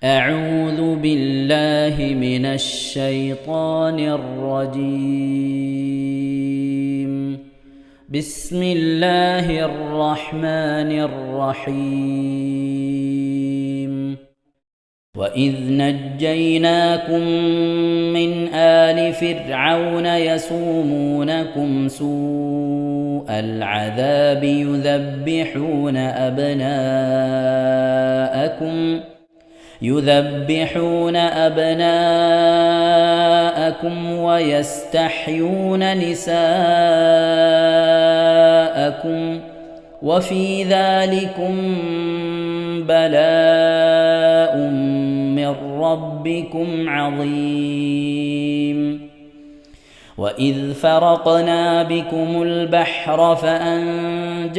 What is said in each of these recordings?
أعوذ بالله من الشيطان الرجيم. بسم الله الرحمن الرحيم. وإذ نجيناكم من آل فرعون يسومونكم سوء العذاب يذبحون أبناءكم ويستحيون نساءكم وفي ذلكم بلاء من ربكم عظيم. وإذ فرقنا بكم البحر فأنجيناكم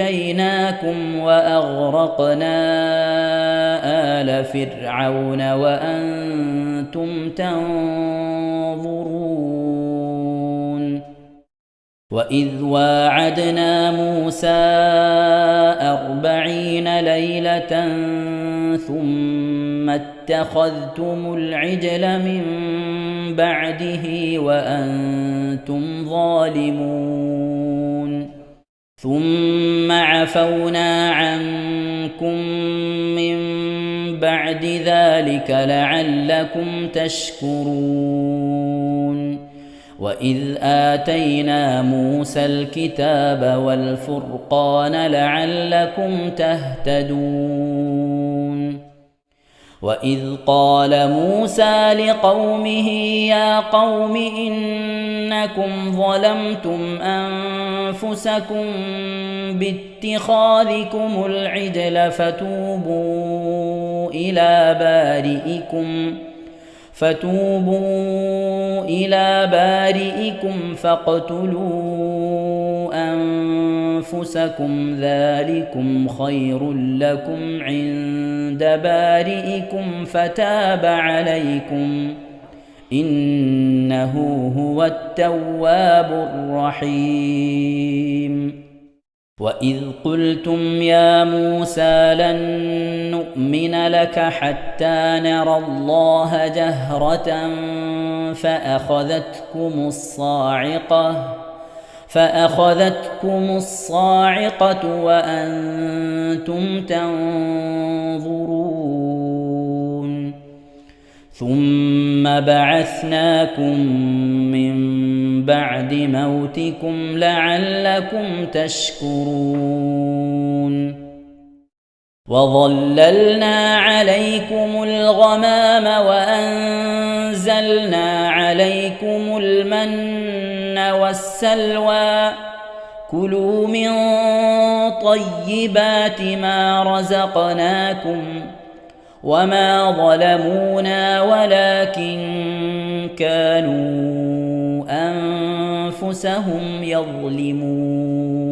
وأغرقنا آل فرعون وأنتم تنظرون. وإذ واعدنا موسى 40 ليلة ثم اتخذتم العجل من بعده وأنتم ظالمون. ثم عفونا عنكم من بعد ذلك لعلكم تشكرون. وإذ آتينا موسى الكتاب والفرقان لعلكم تهتدون. وإذ قال موسى لقومه يا قوم إنكم ظلمتم أنفسكم باتخاذكم العجل فتوبوا إلى بارئكم فاقتلوا أنفسكم ذلكم خير لكم عند بارئكم فتاب عليكم إنه هو التواب الرحيم. وإذ قلتم يا موسى لن نؤمن لك حتى نرى الله جهرة فأخذتكم الصاعقة وأنتم تنظرون. ثم بعثناكم من بعد موتكم لعلكم تشكرون. وظللنا عليكم الغمام وأنزلنا عليكم المن والسلوى كلوا من طيبات ما رزقناكم وما ظلمونا ولكن كانوا أنفسهم يظلمون.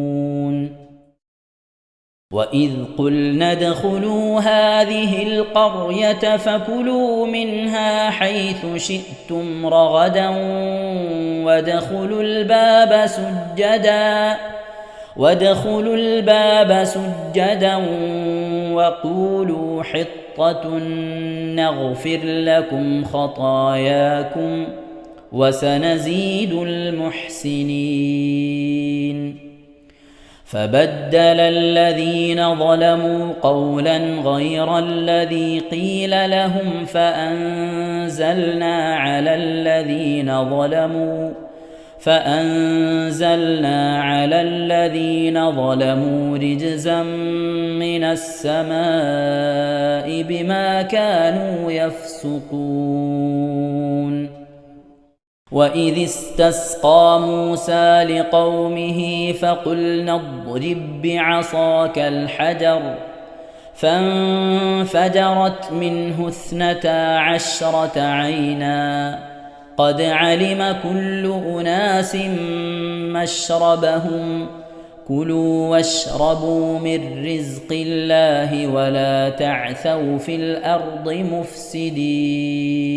وإذ قلنا ادخلوا هذه القرية فكلوا منها حيث شئتم رغدا وادخلوا الباب سجدا وقولوا حطة نغفر لكم خطاياكم وسنزيد المحسنين. فبدل الذين ظلموا قولا غير الذي قيل لهم فأنزلنا على الذين ظلموا رجزا من السماء بما كانوا يفسقون. وإذ استسقى موسى لقومه فقلنا اضرب بعصاك الحجر فانفجرت منه 12 عينا قد علم كل أناس مشربهم كلوا واشربوا من رزق الله ولا تعثوا في الأرض مفسدين.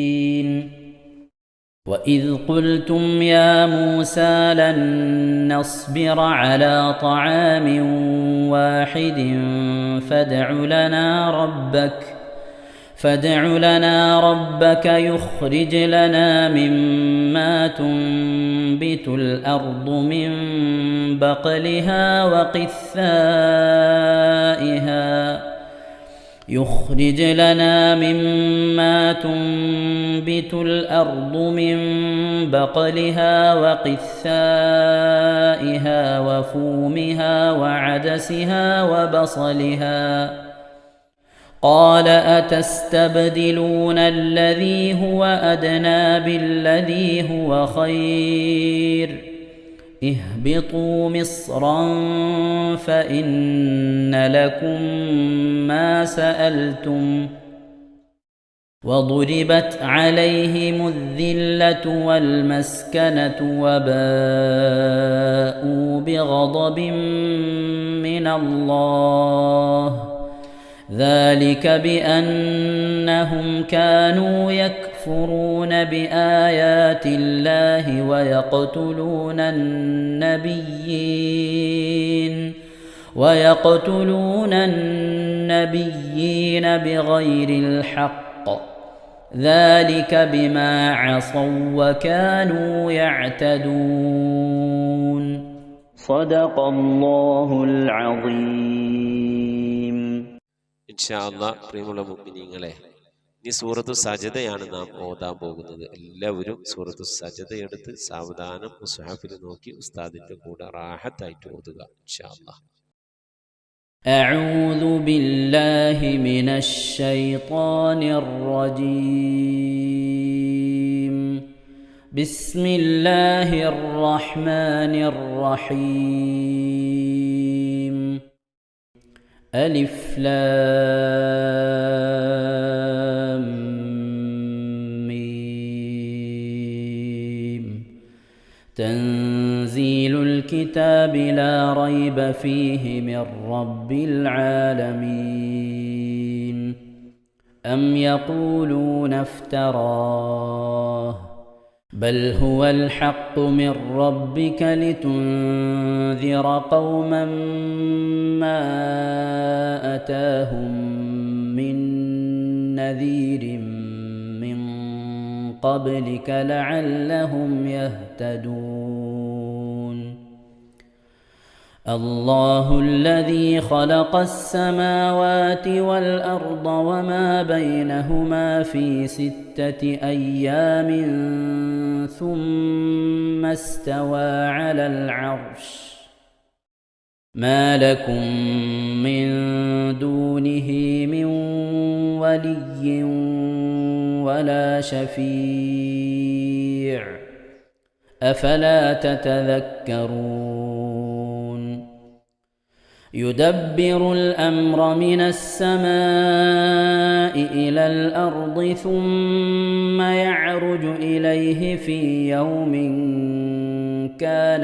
وإذ قلتم يا موسى لن نصبر على طعام واحد فادع لنا ربك يخرج لنا مما تنبت الأرض من بقلها وقثائها وفومها وعدسها وبصلها قال أتستبدلون الذي هو أدنى بالذي هو خير اهبطوا مصرا فإن لكم ما سألتم وضربت عليهم الذلة والمسكنة وباءوا بغضب من الله ذلك بأنهم كانوا يكفرون بآيات الله ويقتلون النبيين بغير الحق ذلك بما عصوا وكانوا يعتدون صدق الله العظيم. ഇൻഷാ അല്ലാഹ് പ്രിയമുള്ള മുഅ്മിനീങ്ങളെ, ഇനി സൂറത്തു സജദയാണ് നാം ഓതാൻ പോകുന്നത്. എല്ലാവരും സൂറത്തു സജദ എടുത്ത് സാവധാനം മുസ്ഹഫിൽ നോക്കി ഉസ്താദിന്റെ കൂടെ റാഹത്തായിട്ട് ഓതുക ഇൻഷാ അല്ലാഹ്. أعوذ بالله من الشيطان الرجيم. بسم الله الرحمن الرحيم. ألف لام ميم. تنزيل الكتاب لا ريب فيه من رب العالمين. أم يقولون افتراه بل هو الحق من ربك لتنذر قوما ما أتاهم من نذير من قبلك لعلهم يهتدون. الله الذي خلق السماوات والأرض وما بينهما في 6 أيام ثم استوى على العرش ما لكم من دونه من ولي ولا شفيع أفلا تتذكرون. يدبر الأمر من السماء إلى الأرض ثم يعرج إليه في يوم كان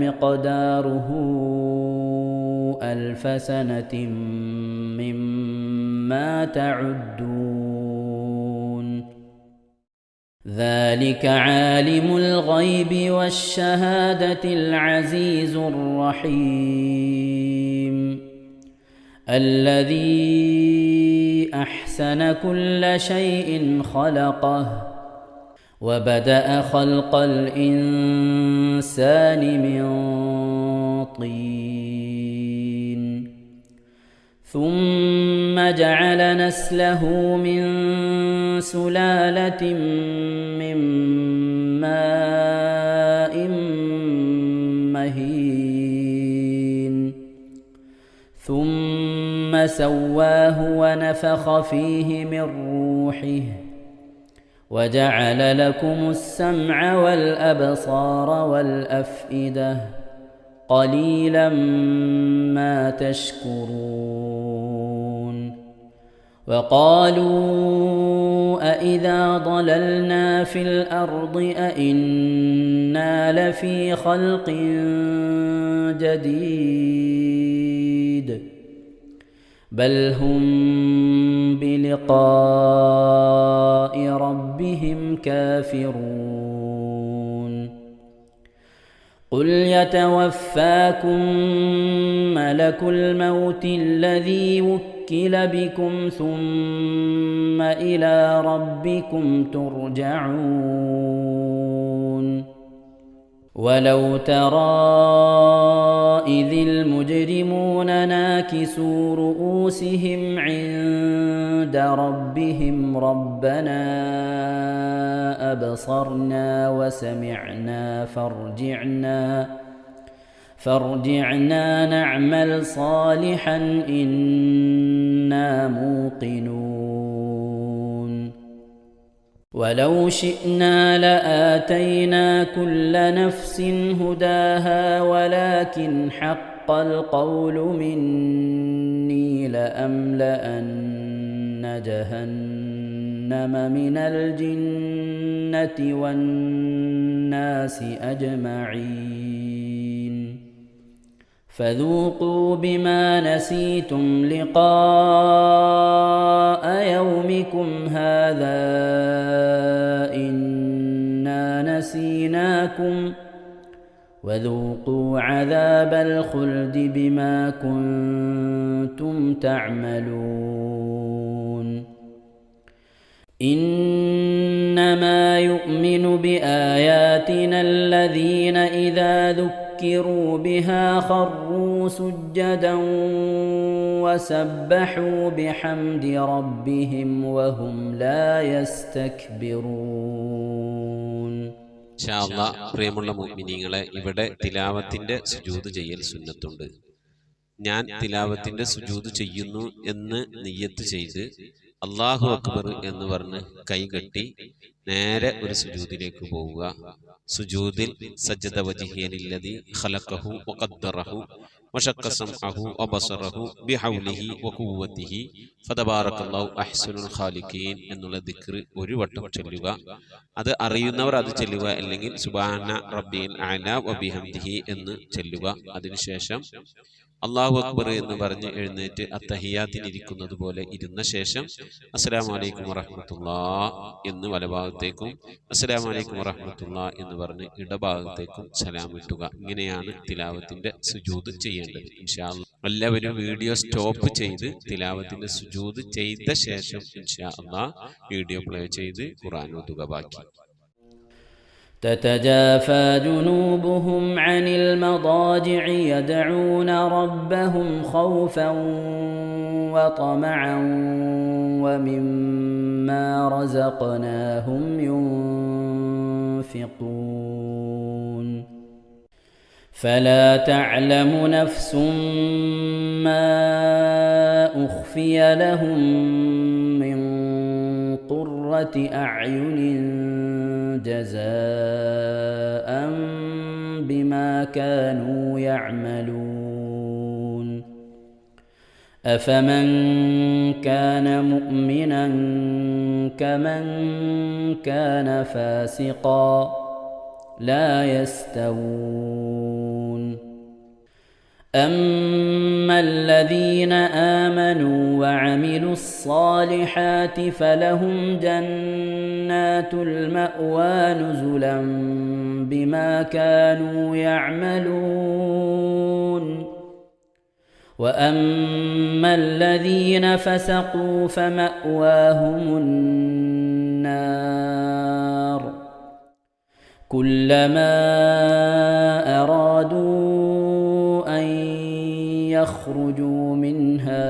مقداره 1000 سنة مما تعدون. ذلك عالم الغيب والشهادة العزيز الرحيم الذي أحسن كل شيء خلقه وبدأ خلق الإنسان من طين ثم جعل نسله من سلالة من ماء مهين ثم سواه ونفخ فيه من روحه وجعل لكم السمع والأبصار والأفئدة قليلا ما تشكرون. وقالوا أإذا ضللنا في الأرض أإنا لفي خلق جديد بل هم بلقاء ربهم كافرون. قل يتوفاكم ملك الموت الذي وكل بكم ثم إلى ربكم ترجعون ولو ترى إذ المجرمون ناكسوا رؤوسهم عند ربهم ربنا أبصرنا وسمعنا فارجعنا نعمل صالحا إنا موقنون ولو شئنا لآتينا كل نفس هداها ولكن حق القول مني لأملأن جهنم من الجنة والناس أجمعين فذوقوا بما نسيتم لقاء يومكم هذا إنا نسيناكم وذوقوا عذاب الخلد بما كنتم تعملون إنما يؤمن بآياتنا الذين إذا ذكروا بها خروا سجدا وسبحوا بحمد ربهم وهم لا يستكبرون. പ്രിയമുള്ള മുഅ്മിനീങ്ങളെ, ഇവിടെ തിലാവത്തിന്റെ സുജൂദ് ചെയ്യൽ സുന്നത്തുണ്ട്. ഞാൻ തിലാവത്തിന്റെ സുജൂദ് ചെയ്യുന്നു എന്ന് നിയ്യത്ത് ചെയ്ത് അല്ലാഹു അക്ബർ എന്ന് പറഞ്ഞ് കൈകെട്ടി നേരെ ഒരു സുജൂദിലേക്ക് പോവുക. സുജൂദിൽ സജ്ജദ വജ്ഹിയലില്ലദി ഖലഖഹു വഖദ്ദറഹു വശഖ്ഖ സമഅഹു വബസറഹു ബിഹൗലിഹി വഖുവ്വതിഹി ഫതബാറകല്ലാഹു അഹ്സനുൽ ഖാലിഖീൻ എന്നുള്ള ദിക്ർ ഒരു വട്ടം ചൊല്ലുക. അത് അറിയുന്നവർ അത് ചൊല്ലുക, അല്ലെങ്കിൽ സുബ്ഹാന റബ്ബിൽ അഅല വബിഹംദിഹി എന്ന് ചൊല്ലുക. അതിനുശേഷം അല്ലാഹു അക്ബർ എന്ന് പറഞ്ഞ് എഴുന്നേറ്റ് അത്തഹിയാത്തിനിരിക്കുന്നത് പോലെ ഇരുന്ന ശേഷം അസ്സലാമു അലൈക്കും വറഹ്മത്തുള്ളാഹ് എന്ന് വലഭാഗത്തേക്കും അസ്സലാമു അലൈക്കും വറഹ്മത്തുള്ളാഹ് എന്ന് പറഞ്ഞ് ഇടഭാഗത്തേക്കും സലാം ഇട്ടുക. ഇങ്ങനെയാണ് തിലാവത്തിന്റെ സുജൂദ് ചെയ്യേണ്ടത്. ഇൻഷാ അല്ലാഹ് എല്ലാവരും വീഡിയോ സ്റ്റോപ്പ് ചെയ്ത് തിലാവത്തിന്റെ സുജൂദ് ചെയ്ത ശേഷം ഇൻഷാ അല്ലാഹ് വീഡിയോ പ്ലേ ചെയ്ത് ഖുർആൻ ഓതുക. ബാക്കി تتجافى جنوبهم عن المضاجع يدعون ربهم خوفا وطمعا ومما رزقناهم ينفقون فلا تعلم نفس ما أخفي لهم من قرة أعين جزاء بما كانوا يعملون أفمن كان مؤمنا كمن كان فاسقا لا يستوون أما الذين آمنوا وعملوا الصالحات فلهم جنات المأوى نزلا بما كانوا يعملون وأما الذين فسقوا فمأواهم النار كلما أرادوا أن يخرجوا منها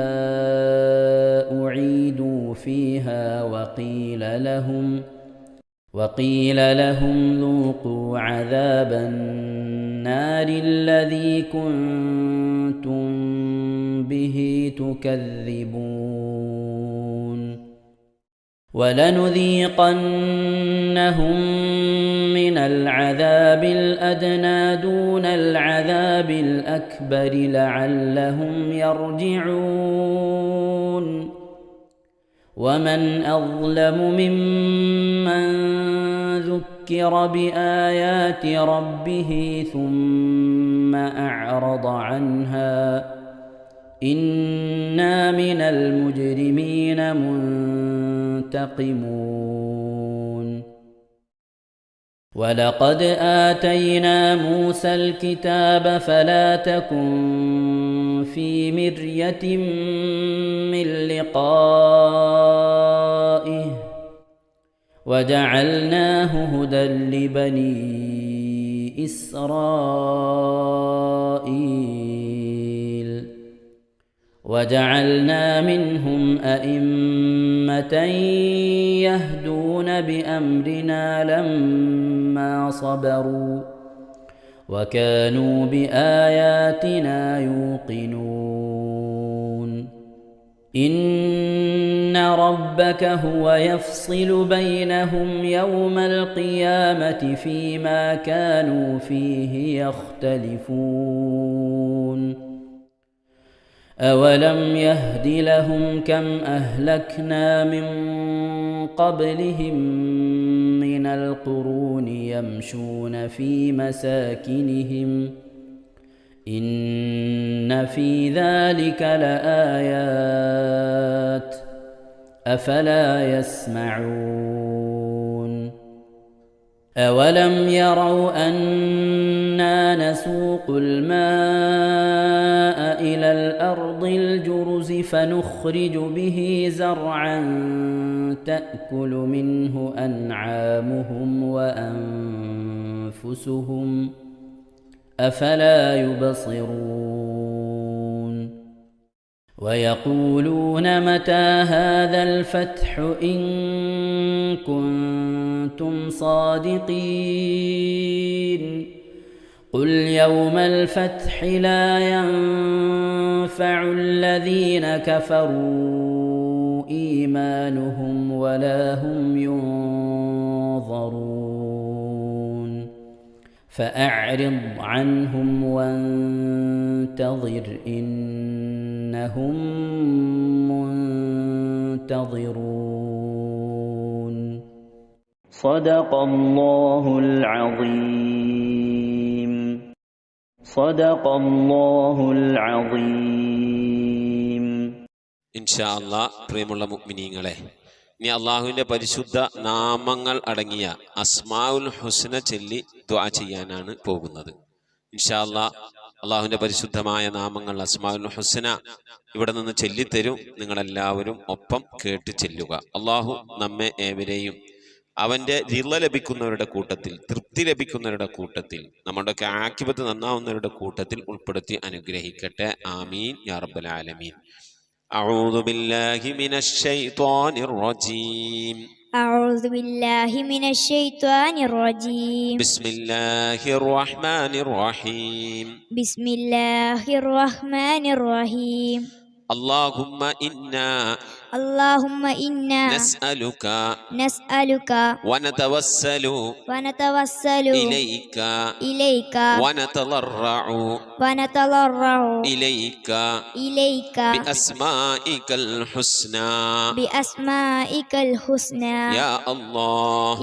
أعيدوا فيها وقيل لهم ذوقوا عذاب النار الذي كنتم به تكذبون ولنذيقنهم من العذاب الأدنى دون العذاب الأكبر لعلهم يرجعون ومن أظلم ممن ذكر بآيات ربه ثم أعرض عنها إنا من المجرمين منتقمون ولقد آتينا موسى الكتاب فلا تكن في مرية من لقائه وجعلناه هدى لبني إسرائيل وجعلنا منهم أئمة يهدون بأمرنا لما صبروا وكانوا بآياتنا يوقنون إن ربك هو يفصل بينهم يوم القيامة فيما كانوا فيه يختلفون أولم يهد لهم كم أهلكنا من قبلهم من القرون يمشون في مساكنهم إن في ذلك لآيات أفلا يسمعون أولم يروا أنا نسوق الماء إلى الأرض الجرز فنخرج به زرعا تأكل منه أنعامهم وأنفسهم أفلا يبصرون ويقولون متى هذا الفتح إن كنتم صادقين قل يوم الفتح لا ينفع الذين كفروا إيمانهم ولا هم ينظرون فأعرض عنهم وانتظر إنهم منتظرون صدق الله العظيم صدق الله العظيم ഇൻഷാ അല്ലാഹ്. പ്രിയമുള്ള മുഅ്മിനീങ്ങളെ, ഇനി അള്ളാഹുവിൻ്റെ പരിശുദ്ധ നാമങ്ങൾ അടങ്ങിയ അസ്മാഉൽ ഹുസ്ന ചൊല്ലി ദുആ ചെയ്യാനാണ് പോകുന്നത്. ഇൻഷാ അല്ലാഹ് അള്ളാഹുവിൻ്റെ പരിശുദ്ധമായ നാമങ്ങൾ അസ്മാഉൽ ഹുസ്ന ഇവിടെ നിന്ന് ചൊല്ലിത്തരും. നിങ്ങളെല്ലാവരും ഒപ്പം കേട്ട് ചെല്ലുക. അള്ളാഹു നമ്മെ ഏവരെയും അവൻ്റെ റിള ലഭിക്കുന്നവരുടെ കൂട്ടത്തിൽ, തൃപ്തി ലഭിക്കുന്നവരുടെ കൂട്ടത്തിൽ, നമ്മുടെയൊക്കെ ആഖിബത്ത് നന്നാവുന്നവരുടെ കൂട്ടത്തിൽ ഉൾപ്പെടുത്തി അനുഗ്രഹിക്കട്ടെ. ആമീൻ യാ റബ്ബൽ ആലമീൻ. أعوذ بالله من الشيطان الرجيم. أعوذ بالله من الشيطان الرجيم. بسم الله الرحمن الرحيم. بسم الله الرحمن الرحيم. اللهم إنا نسألك ونتوسل إليك ونتضرع إليك بأسمائك الحسنى يا الله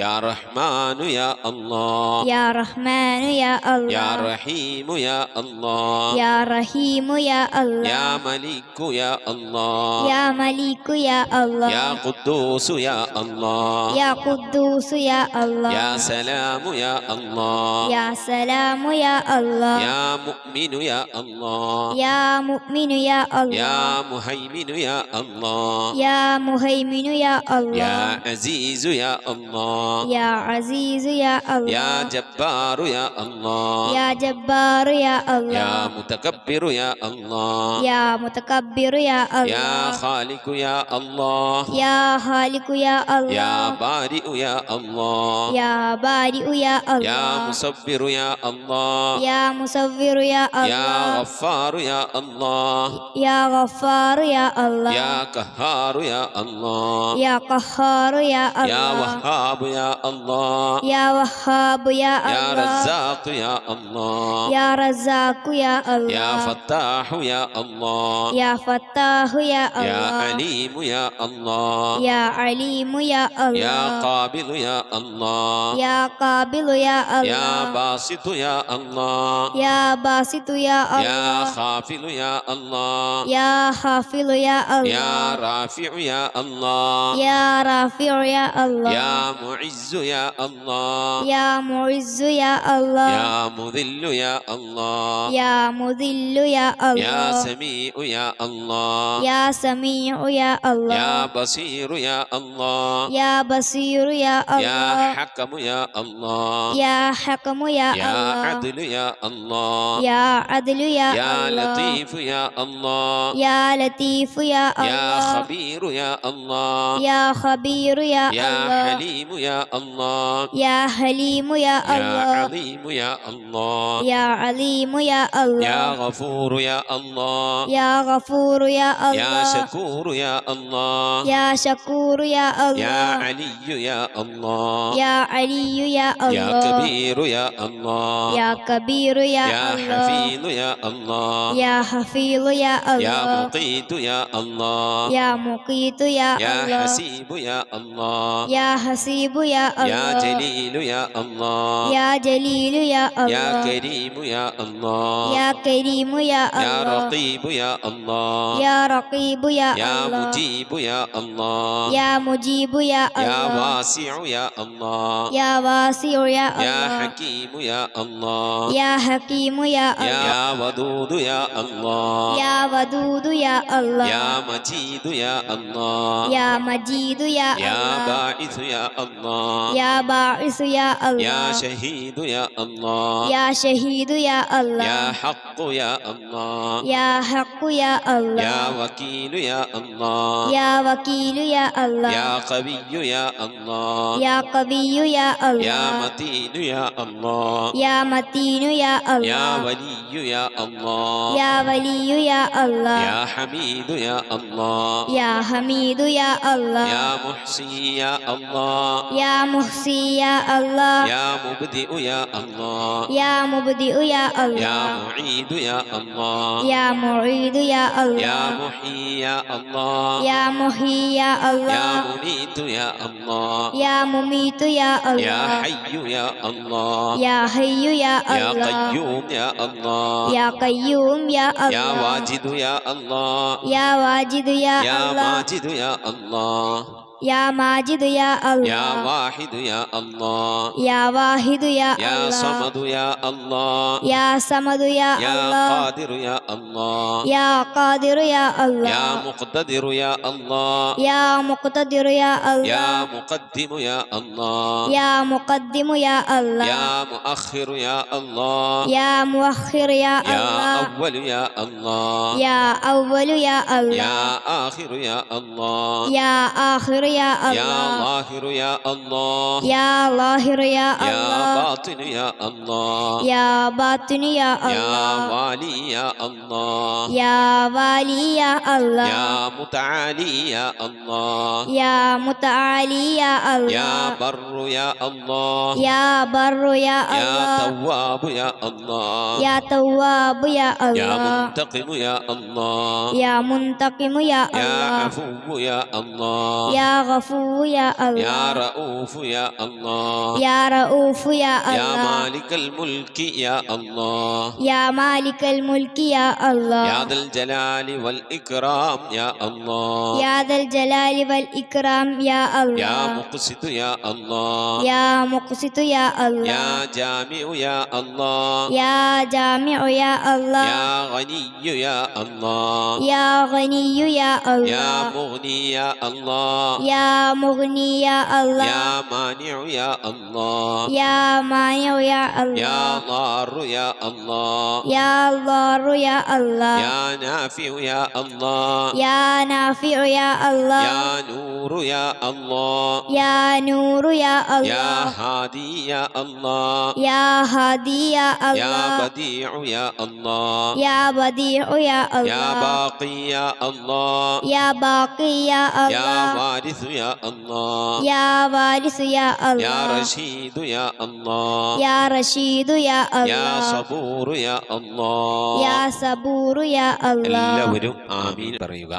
يا رحمن يا الله يا رحمن يا الله يا رحيم يا الله يا رحيم يا الله يا ملك يا الله يا ملك يا الله يا قدوس يا الله يا قدوس يا الله يا سلام يا الله يا سلام يا الله يا مؤمن يا الله يا مؤمن يا الله يا مهيمن يا الله يا مهيمن يا الله يا عزيز يا الله يا عزيز يا الله يا جبار يا الله يا جبار يا الله يا متكبر يا الله يا متكبر يا الله يا خالق يا الله يا خالق يا الله يا بارئ يا الله يا بارئ يا الله يا مصبر يا الله يا مصور يا الله يا غفار يا الله يا غفار يا الله يا قهار يا الله يا قهار يا الله يا وهاب يا الله يا وهاب يا الله يا رزاق يا الله يا رزاق يا الله يا فتاح يا الله يا فتاح يا يا يا الله عليم يا الله يا عليم يا يا الله قابل يا الله يا قابل يا يا الله باسط يا الله يا باسط يا يا الله خافل يا الله يا حافظ يا يا الله رافع يا الله يا رافع يا الله يا معز يا الله يا معز يا الله يا مذل يا الله يا مذل يا يا الله سميع يا الله يا سميع يا الله يا بصير يا الله يا بصير يا يا الله حكم يا الله يا حكم يا يا الله عدل يا الله يا عدل يا يا الله لطيف يا الله يا لطيف يا يا الله خبير يا الله يا خبير يا يا الله حليم يا الله يا حليم يا يا الله عظيم يا الله يا عليم يا يا الله غفور يا الله يا غفور يا يا الله شكور يا الله يا شكور يا يا الله علي يا الله يا علي يا يا الله كبير يا الله يا كبير يا يا الله حفيظ يا الله يا حفيظ يا يا الله مقيت يا الله يا مقيت يا يا الله حسيب يا الله يا حسيب يا يا الله جليل يا الله يا جليل يا يا الله كريم يا الله يا كريم يا يا الله رقيب يا الله يا رقيب يا يا الله مجيب يا الله يا مجيب يا يا الله واسع يا الله يا واسع يا يا الله حكيم يا الله يا حكيم يا الله يا ودود يا الله يا ودود يا الله يا مجيد يا الله يا مجيد يا يا الله باعث يا الله يا باعث يا يا الله شهيد يا الله يا شهيد يا الله يا حق يا الله يا حق يا الله يا وكيل يا الله يا وكيل يا الله يا قوي يا الله يا قوي يا يا الله متين يا الله يا متين يا يا الله ولي يا الله يا ولي يا الله يا حميد يا الله يا حميد يا الله يا محصي يا الله يا محصي يا الله يا مبدئ يا الله يا مبدئ يا يا الله معيد يا الله يا معيد يا يا الله محيي يا الله يا محيي يا يا الله مميت يا الله يا مميت يا يا الله حي يا الله يا حي يا يا الله قيوم يا الله يا قيوم يا يا الله واجد يا الله يا واجد يا يا الله ماجد يا الله يا ماجد يا يا الله واحد يا الله يا واحد يا يا الله صمد يا الله يا صمد يا يا الله قادر يا الله يا قادر يا يا الله مقتدر يا الله يا مقتدر يا يا الله مقدم يا الله يا مقدم يا الله يا مؤخر يا الله يا مؤخر يا يا الله أول يا الله يا أول يا يا الله آخر يا الله يا آخر يا يا الله ظاهر يا الله يا ظاهر يا يا الله باطن يا الله يا باطن يا يا الله والي يا الله يا والي يا الله يا متعالي يا الله يا متعالي يا يا الله بر يا الله يا بر يا يا الله تواب يا الله يا تواب يا يا الله منتقم يا الله يا منتقم يا يا الله عفو يا الله يا غفور يا يا الله رؤوف يا الله يا رؤوف يا يا الله مالك الملك يا الله يا مالك الملك يا الله يا ذا الجلال والإكرام يا الله يا ذا الجلال والإكرام يا يا الله مقسط يا الله يا مقسط يا الله يا جامع يا الله يا جامع يا الله يا غني يا الله يا غني يا يا الله مغني يا الله يا مغني يا الله يا مانع يا الله يا مانع يا يا الله ضار يا الله يا ضار يا الله يا نافع يا الله يا نافع يا الله يا نور يا الله يا نور يا يا الله هادي يا الله يا هادي يا يا الله بديع يا الله يا بديع يا يا الله باقي يا الله يا باقي يا يا الله وارث يا الله يا وارث يا يا الله رشيد يا الله يا رشيد يا يا الله صبور يا الله يا صبور يا الله എല്ലാവരും ആമീൻ പറയുക.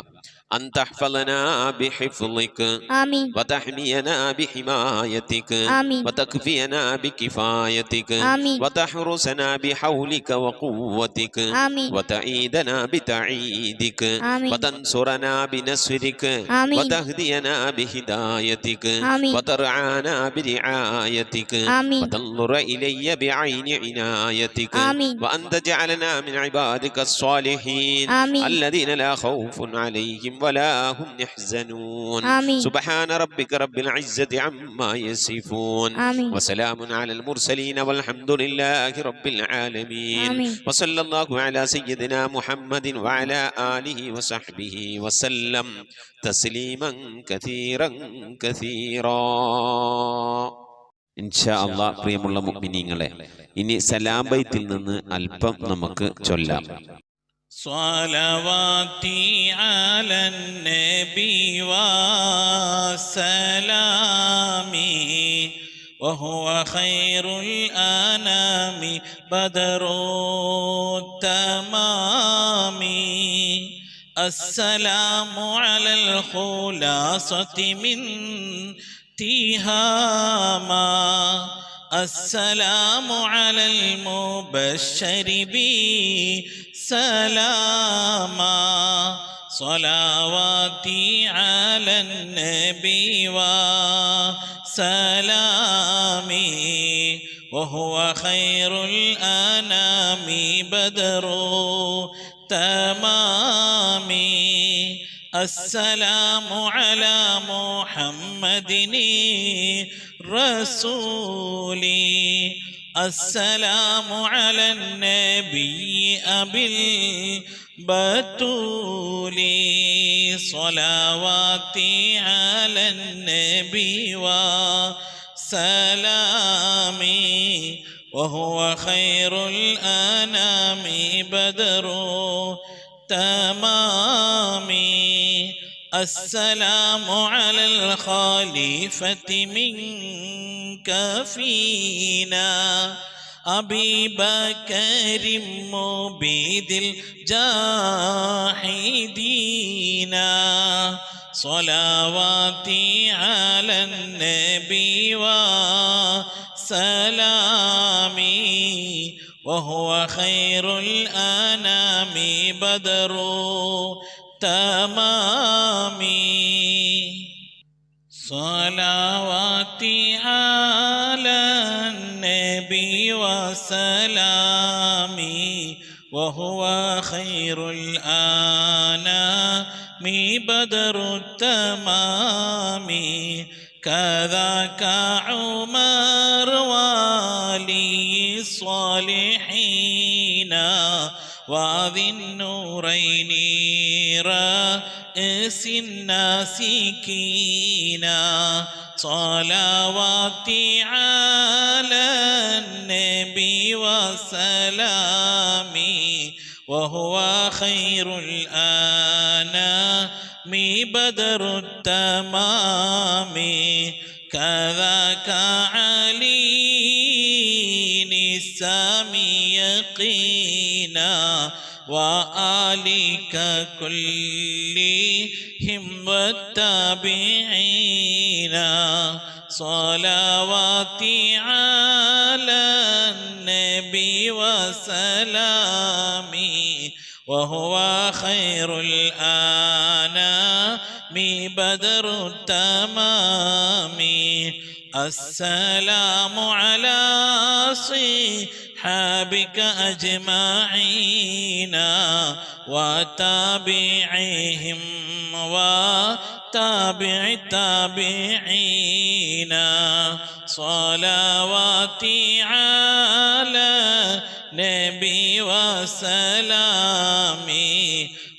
أن تحفظنا بحفظك آمين وتحمينا بحمايتك آمين وتكفينا بكفايتك آمين وتحرسنا بحولك وقوتك آمين وتعيدنا بتعيدك آمين وتنصرنا بنصرك آمين وتهدينا بهدايتك آمين وترعانا برعايتك آمين وتنظر إلي بعين عنايتك آمين وأن تجعلنا من عبادك الصالحين آمين الذين لا خوف عليهم ولا هم يحزنون آمين سبحان ربك رب العزة عما يصفون آمين وسلام على المرسلين والحمد لله رب العالمين آمين وصلى الله على سيدنا محمد وعلى آله وصحبه وسلم تسليما كثيرا كثيرا. ഇൻഷാ അല്ലാഹ് പ്രിയമുള്ള മുഅ്മിനീങ്ങളെ, ഇനി സലാം ബൈത്തിൽ നിന്ന് അല്പം നമുക്ക് ചൊല്ലാം. صلواتي على النبي وسلامي وهو خير الأنام بدر التمام. السلام على الخلاصة من تهاما. السلام على المبشر بسلاما. صلواتي على النبي وسلامي وهو خير الأنام بدر تمامي. السلام على محمد رسولي. السلام على النبي أبي البتول. صلواتي على النبي وسلامي وهو خير الأنام بدر تمامي. السلام على الخليفة منك فينا أبي بكر مبيد الجاحدين. صلواتي على النبي وسلامي وهو خير الأنام بدر تمامي. صلواتي على النبي وسلامي وهو خير الأنام بدر التمام. كذاك عمر ولي الصالحين وذي النورين رئيس الناسكين. صلواتي على النبي وسلامي وهو خير الأنام بدر التمام. كذاك علي السامي يقينا وآلك كلهم والتابعين. صلواتي على النبي وسلامي وهو خير الأنام بدر التمام. السلام على صحابك أجمعين وتابعيهم وتابع التابعين. صلواتي على نبي وسلامي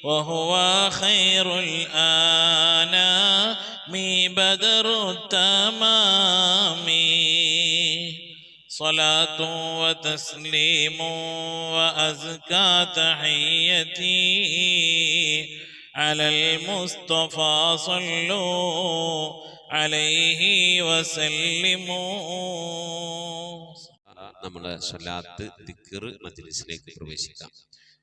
وهو خير الأنام بدر التمام. صلاة وتسليم وأزكى تحيتي على المصطفى صلوا عليه وسلموا. നമ്മുടെ സ്വലാത്ത് ദിക്ർ മജ്ലിസിലേക്ക് പ്രവേശിക്കാം.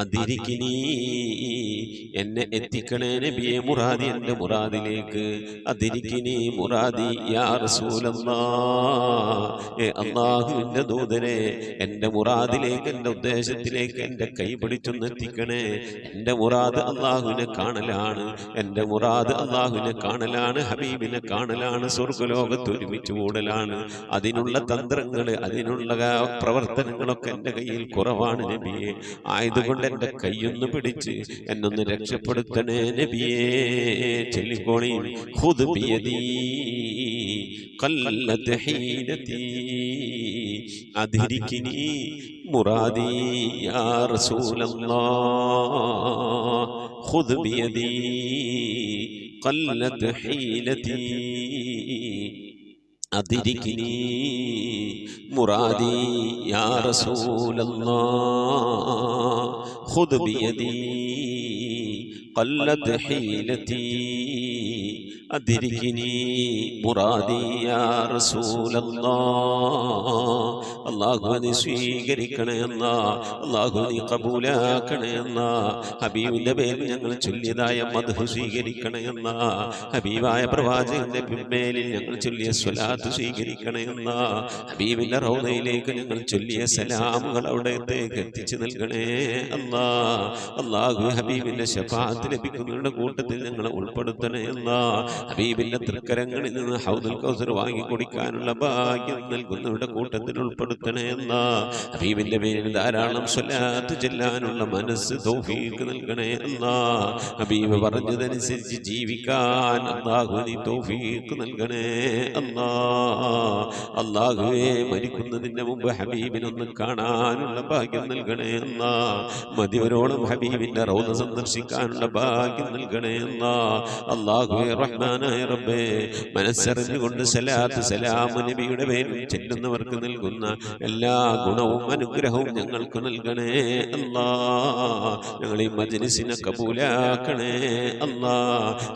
അതിരിക്കിനി എന്നെ എത്തിക്കണേ നബിയെ മുറാദി എൻ്റെ മുറാദിലേക്ക്. അതിരിക്കിനി മുറാദി യാ റസൂലല്ലാഹ്, അല്ലാഹുവിൻ്റെ ദൂതനെ എൻ്റെ മുറാദിലേക്ക്, എൻ്റെ ഉദ്ദേശത്തിലേക്ക് എൻ്റെ കൈ പിടിച്ചൊന്ന് എത്തിക്കണേ. എൻ്റെ മുറാദ് അല്ലാഹുവിനെ കാണലാണ്, എൻ്റെ മുറാദ് അല്ലാഹുവിനെ കാണലാണ്, ഹബീബിനെ കാണലാണ്, സ്വർഗ്ഗലോകത്ത് ഒരുമിച്ച് കൂടലാണ്. അതിനുള്ള തന്ത്രങ്ങൾ, അതിനുള്ള പ്രവർത്തനങ്ങളൊക്കെ എൻ്റെ കയ്യിൽ കുറവാണ് നബിയെ. ആയതുകൊണ്ട് എൻ്റെ കൈയൊന്ന് പിടിച്ച് എന്നൊന്ന് രക്ഷപ്പെടുത്തണേ നബിയേ. ചൊല്ലിക്കോളി, ഖുദ് ബിയദീ ഖല്ലത് ഹീനതീ അദ്രികിനി മുറാദി യാ റസൂലല്ലാഹ്. ഖുദ് ബിയദീ ഖല്ലത് ഹീനതീ അദ്രികിനി മുറാദി യാ റസൂലല്ലാഹ്. ഖുദ് ബിയദീ ഖല്ലത് ഹീലതീ അദ്രികിനി മുറാദി യാ റസൂലല്ലാഹ്. അല്ലാഹു നീ സ്വീകരിക്കണേ അല്ലാ, അല്ലാഹു നീ കബൂലാക്കണേ അല്ലാ. ഹബീബിന്റെ പേരിൽ ഞങ്ങൾ ചൊല്ലിയതായ മദ്ഹ് സ്വീകരിക്കണേ അല്ലാ. ഹബീബായ പ്രവാചകന്റെ മേലിൽ ഞങ്ങൾ ചൊല്ലിയ സ്വലാത്ത് സ്വീകരിക്കണേ അല്ലാ. ഹബീബിന്റെ റൗദയിലേക്ക് ഞങ്ങൾ ചൊല്ലിയ സലാമുകൾ അവിടത്തേക്ക് എത്തിച്ചു നൽകണേ അല്ലാ. അല്ലാഹു ഹബീബിന്റെ ശഫാഅത്ത് ലഭിക്കുന്നവരുടെ കൂട്ടത്തിൽ ഞങ്ങളെ ഉൾപ്പെടുത്തണേ അല്ലാ. ഹബീബിന്റെ തൃക്കരങ്ങളിൽ നിന്ന് ഹൗദുൽ കൗസർ വാങ്ങി കുടിക്കാനുള്ള ഭാഗ്യം നൽകുന്നവരുടെ കൂട്ടത്തിൽ ഉൾപ്പെടുത്തണേ അല്ലാ. ഹബീബിന്റെ പേരിൽ ധാരാളം സ്വലാത്ത് ചെല്ലാനുള്ള മനസ്സ് തൗഫീഖ് നൽകണേ അല്ലാ. ഹബീബ് പറഞ്ഞതനുസരിച്ച് ജീവിക്കാൻ അല്ലാഹു നീ തൗഫീഖ് നൽകണേ അല്ലാ. അല്ലാഹുവേ, മരിക്കുന്നതിന് മുമ്പ് ഹബീബിനൊന്ന് കാണാനുള്ള ഭാഗ്യം നൽകണേ അല്ലാ. മതിവരോളം ഹബീബിന്റെ റൗദ സന്ദർശിക്കാനുള്ള ഭാഗ്യം നൽകണേ അല്ലാ. അല്ലാഹുവേ റഹ്മാനായ റബ്ബേ, മനസ്സറിഞ്ഞുകൊണ്ട് സലാത്ത് സലാം നബിയുടെ പേരിൽ ചെല്ലുന്നവർക്ക് നൽകുന്ന എല്ലാ ഗുണവും അനുഗ്രഹവും ഞങ്ങൾക്ക് നൽകണേ അല്ലാ. ഞങ്ങൾ ഈ മജ്ലിസിനെ കബൂലാക്കണേ അല്ലാ.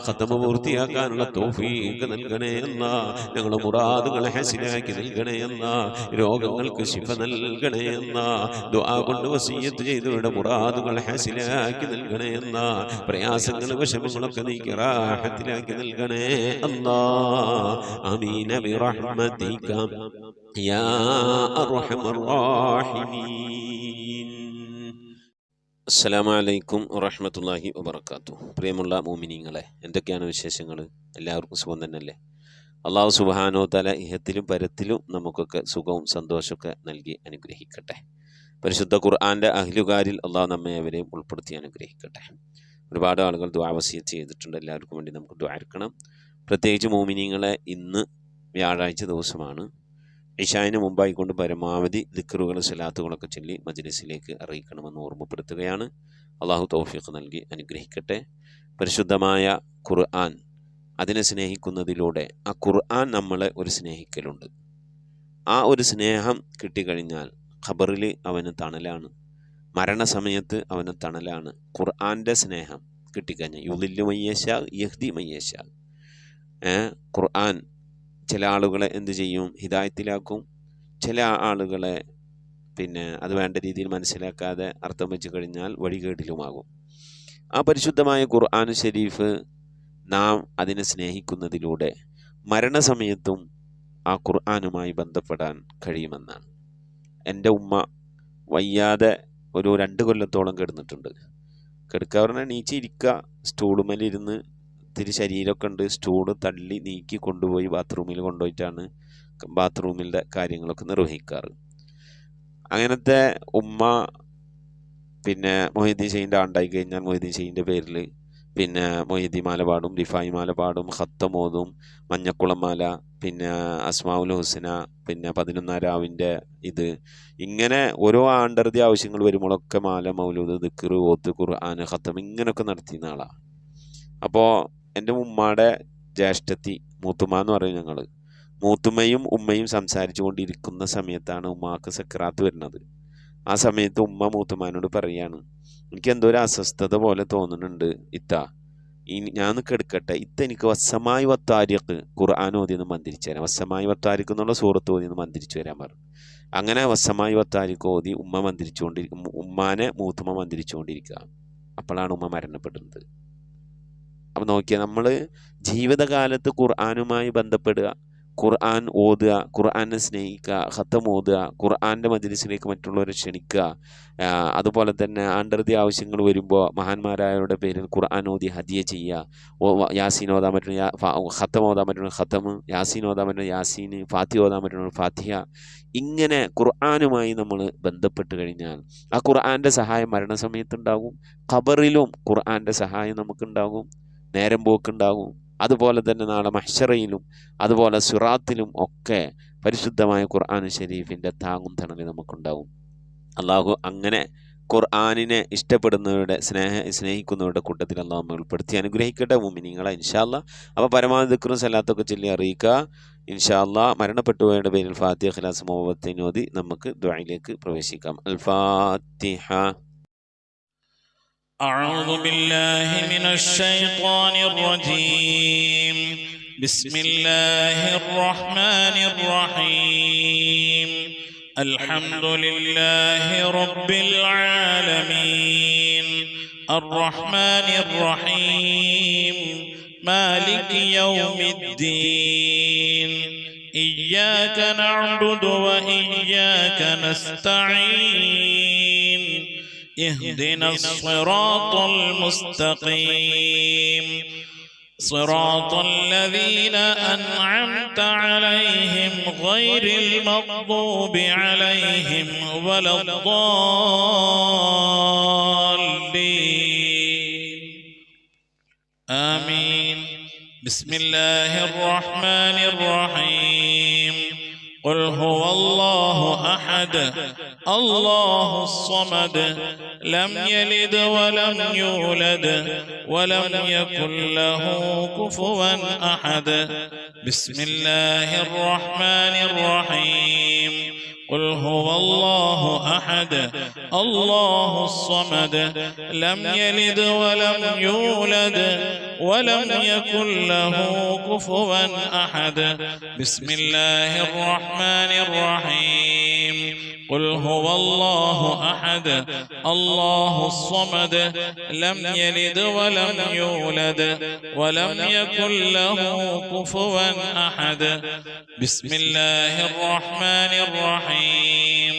ഖത്മ പൂർത്തിയാക്കാനുള്ള തൗഫീഖ് നൽകണേ അല്ലാ. ഞങ്ങളുടെ മുറാദുകളെ ഹസിലാക്കി നൽകണേ അല്ലാ. രോഗങ്ങൾക്ക് ശിഫ നൽകണേ അല്ലാ. ദുആ കൊണ്ട് വസിയ്യത്ത് ചെയ്തവരുടെ മുറാദുകൾ ഹസിലാക്കി നൽകണേ അല്ലാ. പ്രയാസങ്ങൾ വിഷമങ്ങളൊക്കെ നീക്കി റാഹത്തിലാക്കി നൽകണേ അല്ലാ. ആമീൻ ബിറഹ്മതിക യാ അർഹമർ റഹീമീൻ. അസ്സലാമു അലൈക്കും വറഹ്മത്തുള്ളാഹി വബറകാതുഹു. പ്രിയമുള്ള മുഅ്മിനീങ്ങളെ, എന്തൊക്കെയാണ് വിശേഷങ്ങൾ? എല്ലാവർക്കും സുഖം തന്നെയല്ലേ? അല്ലാഹു സുബ്ഹാനഹു വ തആല ഇഹത്തിലും പരത്തിലും നമുക്കൊക്കെ സുഖവും സന്തോഷമൊക്കെ നൽകി അനുഗ്രഹിക്കട്ടെ. പരിശുദ്ധ ഖുർആന്റെ അഹ്ലുകാരിൽ അല്ലാഹു നമ്മെ അവരെയും ഉൾപ്പെടുത്തി അനുഗ്രഹിക്കട്ടെ. ഒരുപാട് ആളുകൾ ദുആ വസിയത്ത് ചെയ്തിട്ടുണ്ട്. എല്ലാവർക്കും വേണ്ടി നമുക്ക് ദുആ എടുക്കണം. പ്രത്യേകിച്ച് മുഅ്മിനീങ്ങളെ, ഇന്ന് വ്യാഴാഴ്ച ദിവസമാണ്. ഇശായിന് മുമ്പായിക്കൊണ്ട് പരമാവധി ദിക്റുകളും സ്വലാത്തുകളൊക്കെ ചൊല്ലി മജ്ലിസിലേക്ക് അറിയിക്കണമെന്ന് ഓർമ്മപ്പെടുത്തുകയാണ്. അള്ളാഹു തൗഫീഖ് നൽകി അനുഗ്രഹിക്കട്ടെ. പരിശുദ്ധമായ ഖുർആൻ, അതിനെ സ്നേഹിക്കുന്നതിലൂടെ ആ ഖുർആൻ നമ്മളെ ഒരു സ്നേഹിക്കലുണ്ട്. ആ ഒരു സ്നേഹം കിട്ടിക്കഴിഞ്ഞാൽ ഖബറിൽ അവന് തണലാണ്, മരണസമയത്ത് അവന് തണലാണ്. ഖുർആൻ്റെ സ്നേഹം കിട്ടിക്കഴിഞ്ഞാൽ യുളില്ലു മയ്യശാ യഹ്ദി മയ്യശാ. ഖുർആൻ ചില ആളുകളെ എന്ത് ചെയ്യും? ഹിദായത്തിലാക്കും. ചില ആളുകളെ അത് വേണ്ട രീതിയിൽ മനസ്സിലാക്കാതെ അർത്ഥം വെച്ച് കഴിഞ്ഞാൽ വഴികേടിലുമാകും. ആ പരിശുദ്ധമായ ഖുർആൻ ഷരീഫ് നാം അതിനെ സ്നേഹിക്കുന്നതിലൂടെ മരണസമയത്തും ആ ഖുർആനുമായി ബന്ധപ്പെടാൻ കഴിയുമെന്നാണ്. എൻ്റെ ഉമ്മ വയ്യാതെ ഒരു 2 കൊല്ലത്തോളം കിടന്നിട്ടുണ്ട്. കിടക്കുക പറഞ്ഞാൽ നീച്ചിരിക്കുക, സ്റ്റൂളുമേലിരുന്ന് ഇത്തിരി ശരീരമൊക്കെ ഉണ്ട്, സ്റ്റൂള് തള്ളി നീക്കി കൊണ്ടുപോയി ബാത്റൂമിൽ കൊണ്ടുപോയിട്ടാണ് ബാത്റൂമിൻ്റെ കാര്യങ്ങളൊക്കെ നിർവഹിക്കാറ്. അങ്ങനത്തെ ഉമ്മ മൊഹീദ്ദീൻ ഷെയ്ഖിൻ്റെ ആണ്ടായി കഴിഞ്ഞാൽ മൊഹീദ്ദീൻ ഷെയ്ഖിൻ്റെ പേരിൽ മൊഹീദ്ദീൻ മാല പാടും, റിഫായി മാല പാടും, ഖത്തമോതും, മഞ്ഞക്കുളം മാല, അസ്മാഉൽ ഹുസ്ന, 11 രാവിൻ്റെ ഇങ്ങനെ ഓരോ ആണ്ടറുതി ആവശ്യങ്ങൾ വരുമ്പോഴൊക്കെ മാല, മൗലൂദ്, ദിക്ർ, ഓത്ത്, ഖുർആൻ, ഖത്തം ഇങ്ങനെയൊക്കെ നടത്തിയിരുന്ന ആളാണ്. അപ്പോൾ എൻ്റെ ഉമ്മയുടെ ജ്യേഷ്ഠത്തി മൂത്തുമ്മ എന്ന് പറയും ഞങ്ങൾ. മൂത്തുമ്മയും ഉമ്മയും സംസാരിച്ചു കൊണ്ടിരിക്കുന്ന സമയത്താണ് ഉമ്മാക്ക് സക്രാത്ത് വരുന്നത്. ആ സമയത്ത് ഉമ്മ മൂത്തുമ്മാനോട് പറയാണ്, എനിക്ക് എന്തോ ഒരു അസ്വസ്ഥത പോലെ തോന്നുന്നുണ്ട് ഇത്ത, ഇനി ഞാൻ എടുക്കട്ടെ, ഇതെനിക്ക് വസ്സമായി വത്താരിക്ക് ഖുർആൻ ഓതി ഒന്ന് മന്ത്രിച്ചു തരാം, വസ്സമായി വത്താരിക്ക് എന്നുള്ള സൂറത്ത് ഓതി ഒന്ന് മന്ത്രിച്ചു വരാൻ പറഞ്ഞു. അങ്ങനെ വസ്സമായി വത്താരിക്ക് ഓതി ഉമ്മാനെ മൂത്തുമ്മ മന്ത്രിച്ചുകൊണ്ടിരിക്കുക. അപ്പോഴാണ് ഉമ്മ മരണപ്പെടുന്നത്. അപ്പം നോക്കിയാൽ നമ്മൾ ജീവിതകാലത്ത് ഖുർആനുമായി ബന്ധപ്പെടുക, ഖുർആൻ ഓതുക, ഖുർആനെ സ്നേഹിക്കുക, ഖത്തം ഓതുക, ഖുർആൻ്റെ മജ്ലിസിലേക്ക് മറ്റുള്ളവരെ ക്ഷണിക്കുക. അതുപോലെ തന്നെ ആണ്ടർതി ആവശ്യങ്ങൾ വരുമ്പോൾ മഹാന്മാരായവരുടെ പേരിൽ ഖുർആൻ ഓതി ഹദിയ ചെയ്യുക. യാസീൻ ഓതാൻ പറ്റുന്ന ഖത്തം ഓതാൻ പറ്റുന്ന ഖത്തം, യാസീൻ ഓതാൻ പറ്റുന്ന യാസീൻ, ഫാത്തിഹ ഓതാൻ പറ്റുന്ന ഫാത്തിഹ. ഇങ്ങനെ ഖുർആനുമായി നമ്മൾ ബന്ധപ്പെട്ട് കഴിഞ്ഞാൽ ആ ഖുർആൻ്റെ സഹായം മരണസമയത്തുണ്ടാകും, ഖബറിലും ഖുർആൻ്റെ സഹായം നമുക്കുണ്ടാകും, നേരം പോക്കുണ്ടാകും. അതുപോലെ തന്നെ നാളെ മഹ്ശറയിലും അതുപോലെ സിറാത്തിലും ഒക്കെ പരിശുദ്ധമായ ഖുർആൻ ഷരീഫിൻ്റെ താങ്ങും തണലും നമുക്കുണ്ടാകും. അള്ളാഹു അങ്ങനെ ഖുർആനിനെ ഇഷ്ടപ്പെടുന്നവരുടെ സ്നേഹിക്കുന്നവരുടെ കൂട്ടത്തിൽ അള്ളാഹു നമ്മെ ഉൾപ്പെടുത്തി അനുഗ്രഹിക്കട്ടെ മുഅ്മിനീങ്ങളെ ഇൻഷാ അല്ലാഹ്. അപ്പോൾ പരമാവധി ദിക്റും സലാത്തൊക്കെ ചൊല്ലി അറിയിക്കുക ഇൻഷാ അല്ലാഹ്. മരണപ്പെട്ടുപോയവരുടെ പേരിൽ ഫാത്തിഹ, ഖിലാസ്, മുഅവ്വദത്തൈൻ ഓതി നമുക്ക് ദുആയിലേക്ക് പ്രവേശിക്കാം. അൽ ഫാത്തിഹ. أعوذ بالله من الشيطان الرجيم. بسم الله الرحمن الرحيم. الحمد لله رب العالمين الرحمن الرحيم مالك يوم الدين إياك نعبد وإياك نستعين اهدنا الصراط المستقيم صراط الذين أنعمت عليهم غير المغضوب عليهم ولا الضالين آمين. بسم الله الرحمن الرحيم. قل هو الله أحد الله الصمد لم يلد ولم يولد ولم يكن له كفوا أحد. بسم الله الرحمن الرحيم. قل هو الله أحد الله الصمد لم يلد ولم يولد ولم يكن له كفوا أحد. بسم الله الرحمن الرحيم. قل هو الله أحد الله الصمد لم يلد ولم يولد ولم يكن له كفوا أحد. بسم الله الرحمن الرحيم.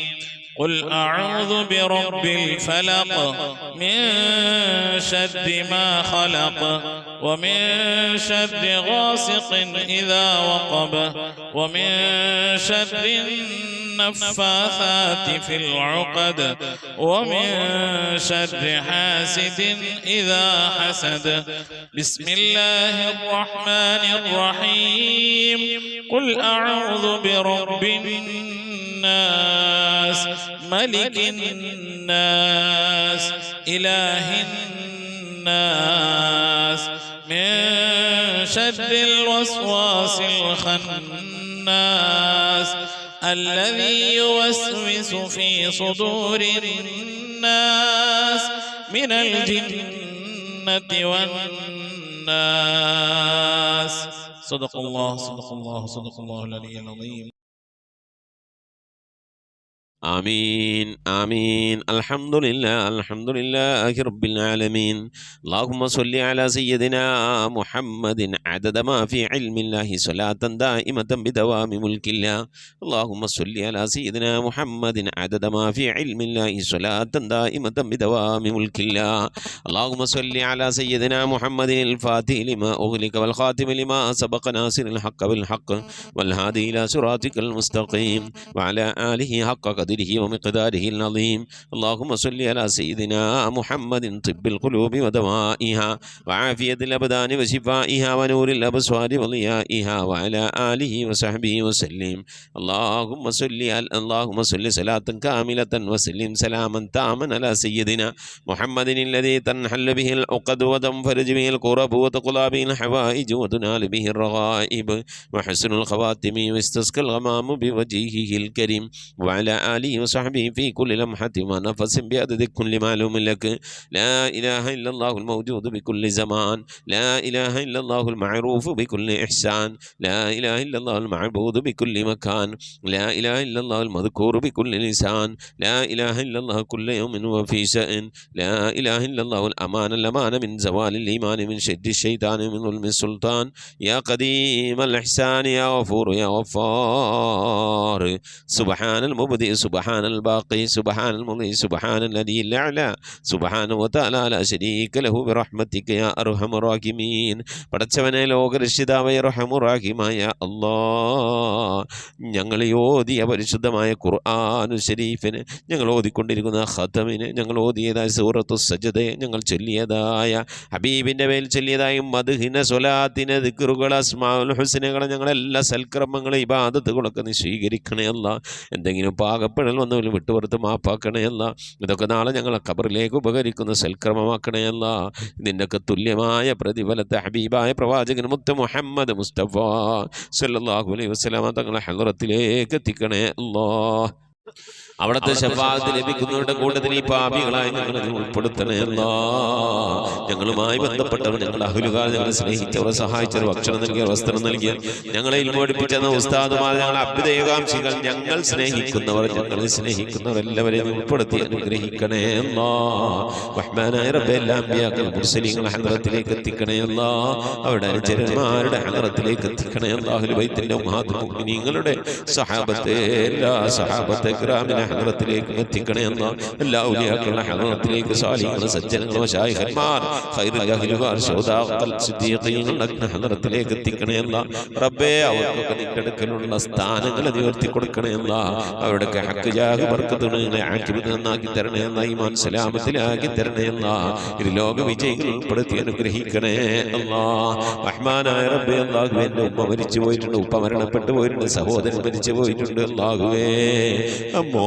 قل أعوذ برب الفلق من شر ما خلق ومن شر غاسق إذا وقب ومن شر النفاثات في العقد ومن شر حاسد إذا حسد. بسم الله الرحمن الرحيم. قل أعوذ برب الناس ملك الناس إله الناس من شر الوسواس الخناس الذي يوسوس في صدور الناس من الجنة والناس. صدق الله صدق الله صدق الله العلي العظيم. آمين آمين. الحمد لله رب العالمين. اللهم صل على سيدنا محمد عدد ما في علم الله صلاة دائمة بدوام ملك الله. اللهم صل على سيدنا محمد عدد ما في علم الله صلاة دائمة بدوام ملك الله. اللهم صل على سيدنا محمد الفاتح لما أغلق والخاتم لما سبق ناصر الحق بالحق والهادي إلى صراطك المستقيم وعلى آله حق قدره ومقداره العظيم. اللهم صل على سيدنا محمد طب القلوب ودوائها وعافية الأبدان وشفائها ونور الأبصار وضيائها وعلى آله وصحبه وسلم. اللهم صل صلاة كاملة وسلم سلاما تاما على سيدنا محمد الذي تنحل به العقد وتنفرج به الكرب وتقضى به الحوائج وتنال به الرغائب وحسن الخواتم واستسقى الغمام بوجهه الكريم وعلى آله آله وصحبه في كل لمحة ونفس بعدد كل معلوم لك. لا إله إلا الله الموجود بكل زمان. لا إله إلا الله المعروف بكل إحسان. لا إله إلا الله المعبود بكل مكان. لا إله إلا الله المذكور بكل لسان. لا إله إلا الله كل يوم وفي شأن. لا إله إلا الله الأمان من زوال الإيمان من شد الشيطان من ظلم السلطان. يا قديم الإحسان يا غفور يا غفار. سبحان المبدئ سبحان الباقي سبحان المضي سبحان الذي الأعلى سبحانه وتعالى لا شريك له برحمتك يا أرحم الراحمين. പടച്ചവനെ ലോകരക്ഷിതാവായ റഹ്മാനുറഹീമായ അല്ലാഹ്, ഞങ്ങൾ ഓതിയ പരിശുദ്ധമായ ഖുർആനു ശരീഫിന്, ഞങ്ങൾ ഓതിക്കൊണ്ടിരിക്കുന്ന ഖതമിന്, ഞങ്ങൾ ഓതിയതായ സൂറത്തു സജദയെ, ഞങ്ങൾ ചൊല്ലിയതായ ഹബീബിൻ്റെ മേൽ ചൊല്ലിയതായ മദ്ഹിന സ്വലാത്തിന് ദിക്റുകൾ അസ്മാഉൽ ഹുസ്നകളെ, ഞങ്ങളെല്ലാ സൽക്കർമ്മങ്ങളെ ഇബാദത്തുകളൊക്കെ നീ സ്വീകരിക്കണേ അല്ല. എന്തെങ്കിലും പാകപ്പെടൽ വന്നവരും വിട്ടുപുറത്ത് മാപ്പാക്കണേ അല്ല. ഇതൊക്കെ നാളെ ഞങ്ങളെ ഖബറിലേക്ക് ഉപകരിക്കുന്ന സൽക്കർമ്മമാക്കണേ അല്ല. ഇതിൻ്റെയൊക്കെ തുല്യമായ പ്രതിഫലത്തെ ഹബീബായ പ്രവാചകൻ മുത്ത് മുഹമ്മദ് മുസ്തഫ സല്ലല്ലാഹു അലൈഹി വസല്ലമ തങ്ങളെ ഹളറത്തിലേക്ക് എത്തിക്കണേ അല്ലാഹ്. അവിടുത്തെ ശഫാഅത്ത് ലഭിക്കുന്നവരുടെ കൂട്ടത്തിൽ ഈ പാപികളായി ഞങ്ങളെ ഉൾപ്പെടുത്തണേ അല്ലാഹ്. ഞങ്ങളുമായി ബന്ധപ്പെട്ടവർ, ഞങ്ങളുടെ അഹ്ലുകാർ, ഞങ്ങളെ സ്നേഹിച്ചവർ, സഹായിച്ചവർ, ഭക്ഷണം നൽകിയവർ, വസ്ത്രം നൽകിയവർ, ഞങ്ങളെ പഠിപ്പിച്ചെന്ന ഉസ്താദുമാർ, ഞങ്ങളെ അഭ്യുദയകാംക്ഷികൾ, ഞങ്ങൾ സ്നേഹിക്കുന്നവർ, ഞങ്ങളെ സ്നേഹിക്കുന്നവർ എല്ലാവരെയും ഉൾപ്പെടുത്തി അനുഗ്രഹിക്കണേ അല്ലാഹ്. റഹ്മാനായ റബ്ബേ, എല്ലാ അമ്പിയാക്കൾ മുർസലീങ്ങളെ ഹളറത്തിലേക്ക് എത്തിക്കണേ അല്ലാഹ്. അവരുടെ അനുചരന്മാരുടെ ഹളറത്തിലേക്ക് എത്തിക്കണേ അല്ലാഹ്. അഹ്ലുൽ ബൈത്തിന്റെ ഉമ്മഹാത്തുൽ മുഅ്മിനീങ്ങളുടെ സഹാബത്തെ, എല്ലാ സഹാബത്തെ കിറാമിനെ ഹളറത്തിലേക്ക് എത്തിക്കണേ അല്ലാ. എല്ലാ ഔലിയാക്കളുടെ ഹളറത്തിലേക്ക്, സാലിഹീങ്ങൾ, സജ്ജനങ്ങൾ, മശായിഖന്മാർ, ഖൈറുൽ അഹ്ലുകാർ, ശുഹദാക്കൾ, സിദ്ദീഖീങ്ങളുടെ ഹളറത്തിലേക്ക് എത്തിക്കണേ അല്ലാ. റബ്ബേ, അവർക്കൊക്കെ നിന്റെ അടുക്കലുള്ള സ്ഥാനങ്ങൾ ഉയർത്തി കൊടുക്കണേ അല്ലാ. അവരുടെ ഹഖ് ജാഹ് ബർക്കത്തുകളെ ആക്കിബത്ത് നന്നാക്കി തരണേ അല്ലാ. ഈമാൻ സലാമത്തിലാക്കി തരണേ അല്ലാ. ഇരുലോക വിജയികൾ ഉൾപ്പെടുത്തി അനുഗ്രഹിക്കണേ അല്ലാ. റഹ്മാനായ റബ്ബേ, അല്ലാഹുവേ, എൻ്റെ ഉമ്മ മരിച്ചു പോയിട്ടുണ്ട്, ഉപ്പ മരണപ്പെട്ടു പോയിട്ടുണ്ട്, സഹോദരൻ മരിച്ചു പോയിട്ടുണ്ട്. അല്ലാഹുവേ,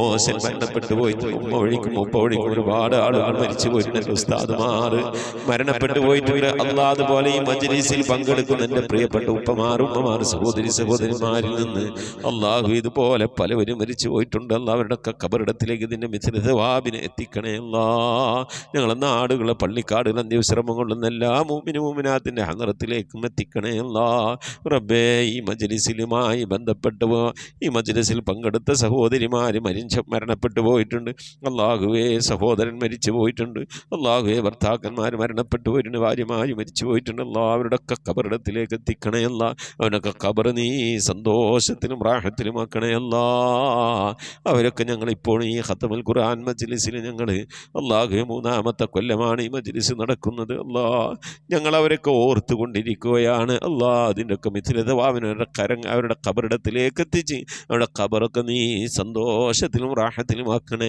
മോശൻ മരണപ്പെട്ടു പോയിട്ടുണ്ട്, ഉമ്മ ഒഴിക്കും ഉപ്പ ഒഴിക്കും ഒരുപാട് ആളുകൾ മരിച്ചു പോയിട്ടുണ്ട്, ഉസ്താദുമാർ മരണപ്പെട്ടു പോയിട്ടുണ്ട്. അല്ലാഹ്, അതുപോലെ ഈ മജ്‌ലിസിൽ പങ്കെടുക്കുന്ന എൻ്റെ പ്രിയപ്പെട്ട ഉപ്പമാർ, ഉമ്മമാർ, സഹോദരിമാരിൽ നിന്ന് അല്ലാഹു ഇതുപോലെ പലവരും മരിച്ചു പോയിട്ടുണ്ട്. അല്ലാഹ്, അവരുടെയൊക്കെ ഖബറിടത്തിലേക്ക് ഇതിൻ്റെ മിഥ്ല സവാബിനെ എത്തിക്കണേ അല്ലാഹ്. ഞങ്ങളെ നാടുകളെ, പള്ളിക്കാടുകൾ, അന്ത്യവിശ്രമം കൊള്ളുന്ന എല്ലാ മുഅ്മിനാത്തിൻ്റെ ഹളറത്തിലേക്കും എത്തിക്കണേ അല്ലാഹ്. റബ്ബേ, ഈ മജ്‌ലിസിലുമായി ബന്ധപ്പെട്ടു ഈ മജ്‌ലിസിൽ പങ്കെടുത്ത സഹോദരിമാർ മരണപ്പെട്ടു പോയിട്ടുണ്ട്. അല്ലാഹുവേ, സഹോദരൻ മരിച്ചു പോയിട്ടുണ്ട്. അല്ലാഹുവേ, ഭർത്താക്കന്മാർ മരണപ്പെട്ടു പോയിട്ടുണ്ട്, ഭാര്യമാർ മരിച്ചു പോയിട്ടുണ്ട്. അല്ലാഹ്, അവരുടെയൊക്കെ ഖബറിടത്തിലേക്ക് എത്തിക്കണേ അല്ലാഹ്. അവനൊക്കെ ഖബർ നീ സന്തോഷത്തിലും റാഹത്തിലും ആക്കണേ അല്ലാഹ്. അവരൊക്കെ ഞങ്ങളിപ്പോൾ ഈ ഖത്മുൽ ഖുർആൻ മജ്‌ലിസിൽ ഞങ്ങൾ അല്ലാഹുവേ 3-ാമത്തെ കൊല്ലമാണ് ഈ മജ്‌ലിസ് നടക്കുന്നത്. അല്ലാഹ്, ഞങ്ങൾ അവരൊക്കെ ഓർത്തുകൊണ്ടിരിക്കുകയാണ്. അല്ലാഹ്, അതിൻ്റെയൊക്കെ മിഥിലതവാവിന് അവരുടെ ഖബറിടത്തിലേക്ക് എത്തിച്ച് അവരുടെ ഖബറൊക്കെ നീ സന്തോഷത്തിലും റാഹത്തിലും ആക്കണേ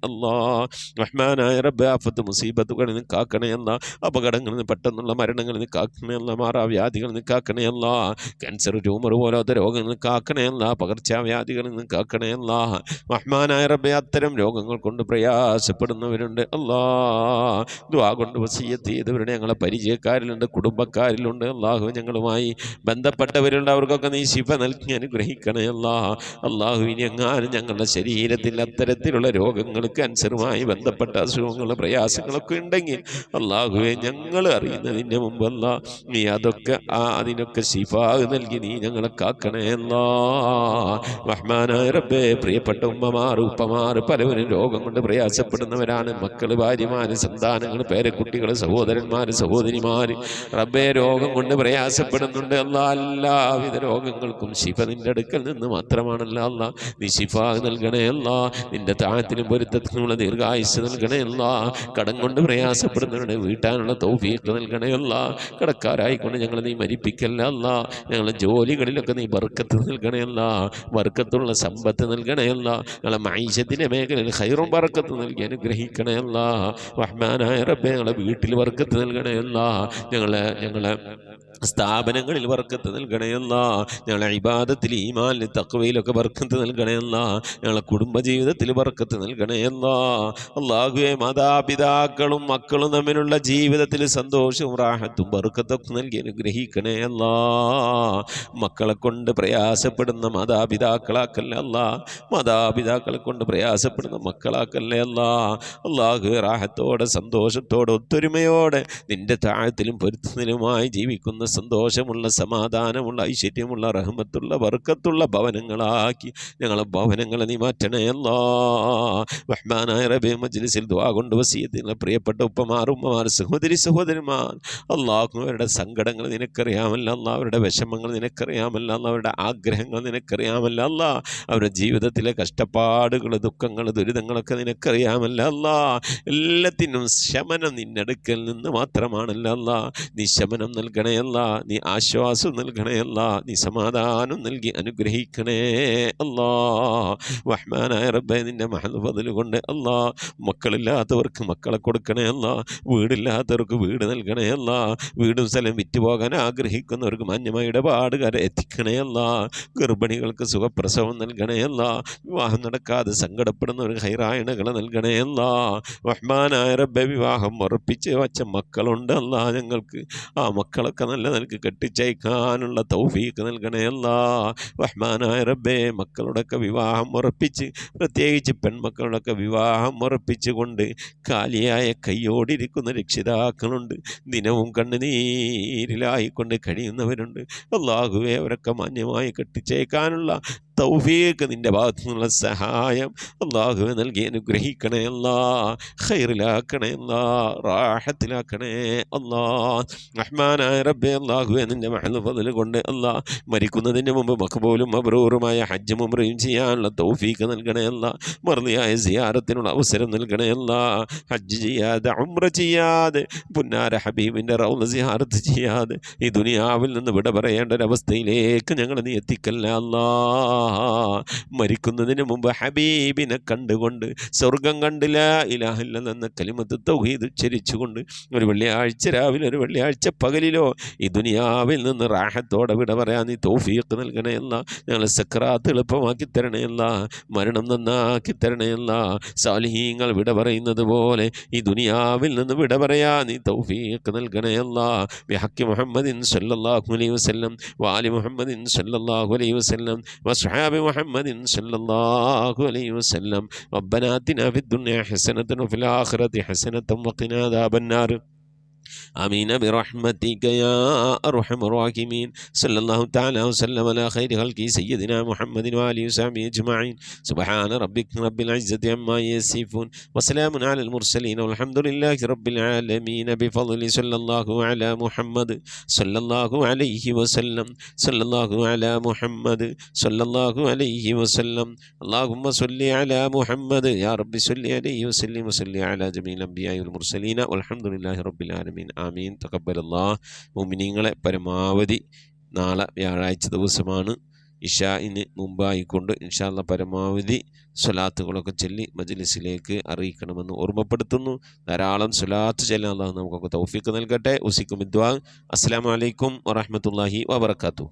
അല്ലാഹ്. റഹ്മാനായ റബ്ബേ, ആഫത്ത് മുസീബത്തുകളിൽ നിന്ന് കാക്കണേ അല്ലാഹ്. അപകടങ്ങളിൽ നിന്ന്, പെട്ടെന്നുള്ള മരണങ്ങളിൽ നിന്ന് കാക്കണേ അല്ലാഹ്. മാറാവ്യാധികളിൽ നിന്ന് കാക്കണേ അല്ലാഹ്. ക്യാൻസർ, ട്യൂമർ പോലത്തെ രോഗങ്ങളിൽ നിന്ന് കാക്കണേ അല്ലാഹ്. പകർച്ചവ്യാധികളിൽ നിന്ന് കാക്കണേ അല്ലാഹ്. റഹ്മാനായ റബ്ബേ, അത്തരം രോഗങ്ങൾ കൊണ്ട് പ്രയാസപ്പെടുന്നവരുണ്ട് അല്ലാഹ്. ദുആ കൊണ്ട് വസിയ്യത്ത് ചെയ്തവരുടെ ഞങ്ങളെ പരിചയക്കാരിലുണ്ട്, കുടുംബക്കാരിലുണ്ട്. അല്ലാഹു, ഞങ്ങളുമായി ബന്ധപ്പെട്ടവരുണ്ട്, അവർക്കൊക്കെ നീ ശിഫ നൽകി അനുഗ്രഹിക്കണേ അല്ലാഹ്. അല്ലാഹു, ഇനി എങ്ങാനും ഞങ്ങളുടെ ശരീരത്തിൽ അത്തരത്തിലുള്ള രോഗങ്ങൾ, ക്യാൻസറുമായി ബന്ധപ്പെട്ട അസുഖങ്ങൾ, പ്രയാസങ്ങളൊക്കെ ഉണ്ടെങ്കിൽ അല്ലാഹുവേ, ഞങ്ങൾ അറിയുന്നതിൻ്റെ മുമ്പല്ല നീ അതൊക്കെ അതിനൊക്കെ ശിഫാ നൽകി നീ ഞങ്ങളെ കാക്കണേ അല്ലാഹ്. റഹ്മാനായ റബ്ബേ, പ്രിയപ്പെട്ട ഉമ്മമാർ, ഉപ്പമാർ പലവരും രോഗം കൊണ്ട് പ്രയാസപ്പെടുന്നവരാണ്. മക്കൾ, ഭാര്യമാർ, സന്താനങ്ങൾ, പേരക്കുട്ടികൾ, സഹോദരന്മാർ, സഹോദരിമാർ റബ്ബേ രോഗം കൊണ്ട് പ്രയാസപ്പെടുന്നുണ്ട്. അല്ലാഹ്, എല്ലാവിധ രോഗങ്ങൾക്കും ശിഫ നിന്റെ അടുക്കൽ നിന്ന് മാത്രമാണല്ലോ. അല്ലാഹ്, നീ ശിഫ നൽകണേ അല്ലാഹ്. നിന്റെ താഴത്തിനും പൊരുത്തത്തിനുള്ള ദീർഘായുസ് നൽകണേ അല്ലാഹ്. കടം കൊണ്ട് പ്രയാസപ്പെടുന്നവരുടെ വീട്ടാനുള്ള തൗഫീഖ് നൽകണേ അല്ലാഹ്. കടക്കാരായിക്കൊണ്ട് ഞങ്ങളെ നീ മരിപ്പിക്കല്ല അല്ലാഹ്. ഞങ്ങളുടെ ജോലികളിലൊക്കെ നീ ബർക്കത്ത് നൽകണേ അല്ലാഹ്. ബർക്കത്തുള്ള സമ്പത്ത് നൽകണേ അല്ലാഹ്. ഞങ്ങളെ മഈശത്തിൻ്റെ മേഖലയിൽ ഖൈറും ബർക്കത്ത് നൽകി അനുഗ്രഹിക്കണേ അല്ലാഹ്. റഹ്മാനായ റബ്ബേ, ഞങ്ങളെ വീട്ടിൽ ബർക്കത്ത് നൽകണേ അല്ലാഹ്. ഞങ്ങളെ സ്ഥാപനങ്ങളിൽ ബർക്കത്ത് നൽകണേ അല്ലാഹ്. ഞങ്ങളെ ഇബാദത്തിൽ, ഈമാനിൽ, തഖ്വയിലൊക്കെ ബർക്കത്ത് നൽകണേ അല്ലാഹ്. ഞങ്ങളെ കുടുംബജീവിതത്തിൽ ബർക്കത്ത് നൽകണേ അല്ലാ. അല്ലാഹുവേ, മാതാപിതാക്കളും മക്കളും തമ്മിലുള്ള ജീവിതത്തിൽ സന്തോഷവും റാഹത്തും ബർക്കത്തൊക്കെ നൽകി അനുഗ്രഹിക്കണേ അല്ലാ. മക്കളെ കൊണ്ട് പ്രയാസപ്പെടുന്ന മാതാപിതാക്കളാക്കല്ലേ അല്ലാ. മാതാപിതാക്കളെ കൊണ്ട് പ്രയാസപ്പെടുന്ന മക്കളാക്കല്ലേ അല്ലാ. അല്ലാഹുവേ, റാഹത്തോടെ സന്തോഷത്തോടെ ഒത്തൊരുമയോടെ നിന്റെ താഴത്തിലും പൊരുത്തത്തിലുമായി ജീവിക്കുന്ന സന്തോഷമുള്ള സമാധാനമുള്ള ഐശ്വര്യമുള്ള റഹ്മത്തുള്ള ബർക്കത്തുള്ള ഭവനങ്ങളാക്കി ഞങ്ങളെ ഭവനങ്ങളെ നീ മാറ്റണേ അല്ലാ. റഹ്മാനായ റബ്ബേ, മജ്ലിസിൽ ദുആ കൊണ്ട് വസിയത്തുള്ള പ്രിയപ്പെട്ട ഉപ്പമാർ സഹോദരിമാർ, അല്ലാഹു അവരുടെ സങ്കടങ്ങൾ നിനക്കറിയാമല്ല അല്ലാ. അവരുടെ വിഷമങ്ങൾ നിനക്കറിയാമല്ല അല്ലാ. അവരുടെ ആഗ്രഹങ്ങൾ നിനക്കറിയാമല്ല അല്ലാ. അവരുടെ ജീവിതത്തിലെ കഷ്ടപ്പാടുകൾ ദുഃഖങ്ങൾ ദുരിതങ്ങളൊക്കെ നിനക്കറിയാമല്ല അല്ലാ. എല്ലാത്തിനും ശമനം നിന്നടുക്കൽ നിന്ന് മാത്രമാണല്ല അല്ലാ. നീ ശമനം നൽകണേ അല്ലാ. നീ ആശ്വാസം നൽകണേ അല്ലാ. നീ സമാധാനം നൽകി അനുഗ്രഹിക്കണേ അല്ലാ. റഹ്മാനായ റബ്ബേ, നിന്റെ മഹദ് ഫദ്ൽ കൊണ്ട് അല്ലാ, മക്കളില്ലാത്തവർക്ക് മക്കളെ കൊടുക്കണേ അല്ലാ. വീടില്ലാത്തവർക്ക് വീട് നൽകണേ അല്ലാ. വീടും സ്ഥലം വിറ്റുപോകാൻ ആഗ്രഹിക്കുന്നവർക്ക് മാന്യമായ ഇടപാടുകാരെ എത്തിക്കണേ അല്ലാ. ഗർഭിണികൾക്ക് സുഖപ്രസവം നൽകണേ അല്ലാ. വിവാഹം നടക്കാതെ സങ്കടപ്പെടുന്നവർക്ക് ഹൈറായണകൾ നൽകണേ അല്ലാ. റഹ്മാനായ റബ്ബേ, വിവാഹം ഉറപ്പിച്ച് വച്ച മക്കളുണ്ട് അല്ലാ ഞങ്ങൾക്ക്. ആ മക്കളൊക്കെ നല്ല നിലക്ക് കെട്ടിച്ചയക്കാനുള്ള തൗഫീഖ് നൽകണേ അല്ലാ. റഹ്മാനായ റബ്ബേ, മക്കളുടെയൊക്കെ വിവാഹം ഉറപ്പിച്ച്, പ്രത്യേകിച്ച് പെൺമക്കളുടെയൊക്കെ വിവാഹം ഉറപ്പിച്ചുകൊണ്ട് കാലിയായ കൈയോടിരിക്കുന്ന രക്ഷിതാക്കളുണ്ട്. ദിനവും കണ്ണുനീരിലായിക്കൊണ്ട് കഴിയുന്നവരുണ്ട്. അല്ലാഹുവേ, അവരൊക്കെ മാന്യമായി കെട്ടിച്ചേക്കാനുള്ള തൗഫീഖ് നിൻ്റെ ഭാഗത്തു നിന്നുള്ള സഹായം അല്ലാഹുവേ നൽകി അനുഗ്രഹിക്കണേ അല്ലാ. ഖൈറിലാക്കണേ അല്ലാ. റാഹത്തിലാക്കണേ അല്ലാ. റഹ്മാനായ റബ്ബേ, അല്ലാഹുവേ, നിൻ്റെ മഹദ് ഫദ്ൽ കൊണ്ട് അല്ലാ, മരിക്കുന്നതിന് മുമ്പ് മഖ്ബൂലും മബ്റൂറുമായ ഹജ്ജും ഉംറയും ചെയ്യാനുള്ള തൗഫീഖ് നൽകണേ അല്ലാ. മർദിയായ സിയാറത്തിനുള്ള അവസരം നൽകണേ അല്ലാ. ഹജ്ജ് ചെയ്യാതെ ഉംറ ചെയ്യാതെ പുന്നാര ഹബീബിൻ്റെ റൗള സിയാറത്ത് ചെയ്യാതെ ഈ ദുനിയാവിൽ നിന്ന് വിട പറയേണ്ട ഒരവസ്ഥയിലേക്ക് ഞങ്ങളെ നീ എത്തിക്കല്ല അല്ലാ. മരിക്കുന്നതിന് മുമ്പ് ഹബീബിനെ കണ്ടുകൊണ്ട് സ്വർഗം കണ്ടില്ല ഇലാഹ ഇല്ലല്ലാഹ് എന്ന കലിമത്ത് തൗഹീദ് ഉച്ചരിച്ചുകൊണ്ട് ഒരു വെള്ളിയാഴ്ച രാവിലെ ഒരു വെള്ളിയാഴ്ച പകലിലോ ഈ ദുനിയാവിൽ നിന്ന് റാഹത്തോടെ വിട പറയാൻ നീ തൗഫീഖ് നൽകണയല്ല. ഞങ്ങളെ സക്രാത്ത് എളുപ്പമാക്കി തരണയല്ല. മരണം നന്നാക്കി തരണയല്ല. സാലിഹീങ്ങൾ വിട പറയുന്നത് പോലെ ഈ ദുനിയാവിൽ നിന്ന് വിട പറയാൻ നീ തൗഫീഖ് നൽകണയല്ല. ബിഹഖി മുഹമ്മദിൻ സല്ലല്ലാഹു അലൈഹി വസല്ലം വാലി മുഹമ്മദിൻ സല്ലല്ലാഹു അലൈഹി വസല്ലം വസ്ഹാബി മുഹമ്മദിൻ സല്ലല്ലാഹു അലൈഹി വസല്ലം. റബ്ബനാ ആതിനാ ഫിദ്ദുനിയ ഹസനതൻ വഫിൽ ആഖിറതി ഹസനതൻ വഖിനാ അദാബന്നാർ. آمين برحمتك يا أرحم الراحمين. صلى الله تعالى وسلم على خير خلقه سيدنا محمد وآله وصحبه أجمعين. سبحان ربك رب العزة عما يصفون وسلام على المرسلين والحمد لله رب العالمين. بفضل صلى الله على محمد صلى الله عليه وسلم. صلى الله على محمد صلى الله عليه وسلم. اللهم صل على محمد يا رب صل عليه وسلم وصل على جميع الأنبياء والمرسلين والحمد لله رب العالمين. ആമീൻ. തഖബ്ബലല്ലാഹ്. മുഅ്മിനീങ്ങളെ, പരമാവധി നാളെ വ്യാഴാഴ്ച ദിവസമാണ്. ഇശാഇന് മുമ്പായിക്കൊണ്ട് ഇൻഷാ അല്ലാഹ് പരമാവധി സ്വലാത്തുകളൊക്കെ ചൊല്ലി മജ്ലിസിലേക്ക് അറിയിക്കണമെന്ന് ഓർമ്മപ്പെടുത്തുന്നു. ധാരാളം സ്വലാത്ത് ചൊല്ലാൻ അല്ലാഹു നമുക്കൊക്കെ തൗഫീഖ് നൽകട്ടെ. ഉസിക്കും ദുആ. അസ്സലാമു അലൈക്കും വറഹ്മത്തുള്ളാഹി വബറകാതുഹു.